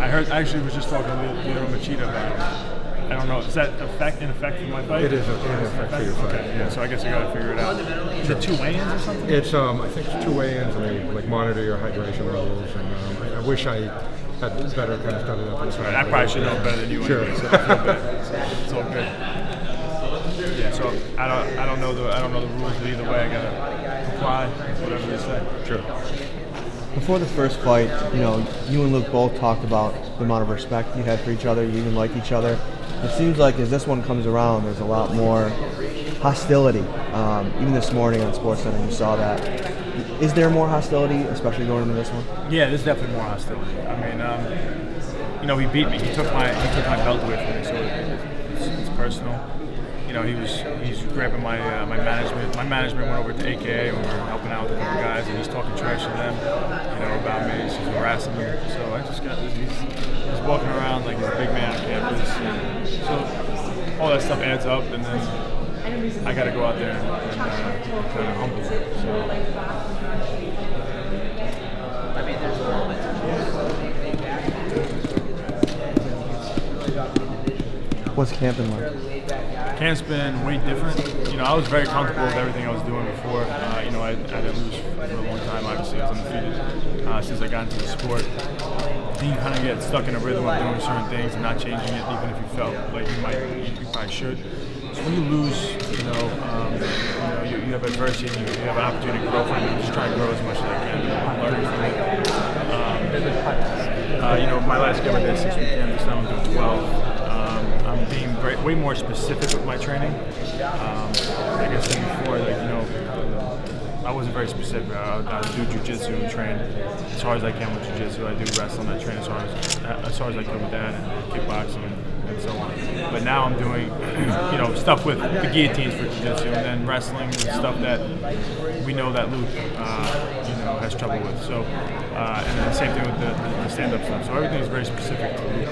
I actually was just talking to Leo Machida about it. I don't know, is that in effect for my fight? It is in effect for your fight. Okay, yeah, so I guess I gotta figure it out. Is it 2 weigh-ins or something? It's I think it's 2 weigh-ins, and they like monitor your hydration levels. And I wish I had better kind of stuff up. That's right. I probably should know better than you. Sure. Anyway, so I feel bad. It's all good. Yeah. So I don't know the rules, but either way I gotta comply with whatever they say. Sure. Before the first fight, you and Luke both talked about the amount of respect you had for each other. You even liked each other. It seems like as this one comes around, there's a lot more hostility. Even this morning on SportsCenter, you saw that. Is there more hostility, especially going into this one? Yeah, there's definitely more hostility. I mean, he beat me. He took my belt away from me, so it's personal. He's grabbing my management. My management went over to AKA when we were helping out with a couple guys, and he's talking trash to them, about me. He's harassing me. So I just got this. He's walking around like he's a big man on campus. And so all that stuff adds up, and then I got to go out there and kind of humble him. So. What's camp been like? Camp's been way different. I was very comfortable with everything I was doing before. I didn't lose for a long time. Obviously, I was undefeated since I got into the sport. Then you kind of get stuck in a rhythm of doing certain things and not changing it, even if you felt like you probably should. So when you lose, you have adversity and you have an opportunity to grow from it. I'm just trying to grow as much as I can. I'm learning from it. My last game I did 6-week camp. This time I'm doing 12. I'm being way more specific with my training. Like I said before, I wasn't very specific. I do jiu-jitsu and train as hard as I can with jiu-jitsu. I do wrestling. I train as hard as I can with that, and kickboxing and so on. But now I'm doing, stuff with the guillotines for jiu-jitsu, and then wrestling and stuff that we know that Luke, has trouble with. So, and then the same thing with the stand-up stuff. So everything is very specific to Luke.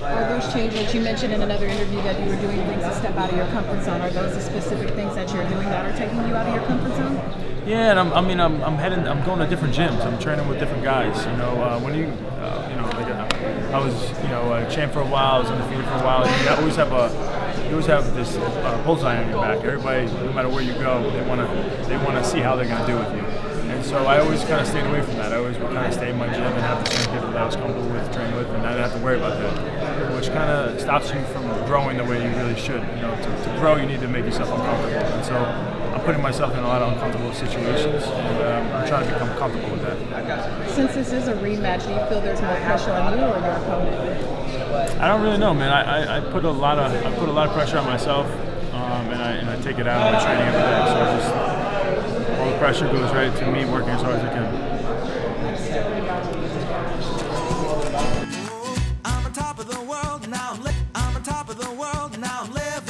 Are those changes, you mentioned in another interview that you were doing things to step out of your comfort zone. Are those the specific things that you're doing that are taking you out of your comfort zone? Yeah, and I'm going to different gyms. I'm training with different guys. I was, a champ for a while. I was undefeated for a while. You always have this bullseye on your back. Everybody, no matter where you go, they want to see how they're going to do with you. And so I always kind of stayed away from that. I always would kind of stay in my gym and have the same people that I was comfortable with, train with, and I didn't have to worry about that, which kind of stops you from growing the way you really should. To grow, you need to make yourself uncomfortable. And so I'm putting myself in a lot of uncomfortable situations, and I'm trying to become comfortable with that. Since this is a rematch, do you feel there's more pressure on you or your opponent? I don't really know, man. I put a lot of pressure on myself, and I take it out on my training every day. So all the pressure goes right to me working as hard as I can. I'm on top of the world now. I'm on top of the world now. I'm living.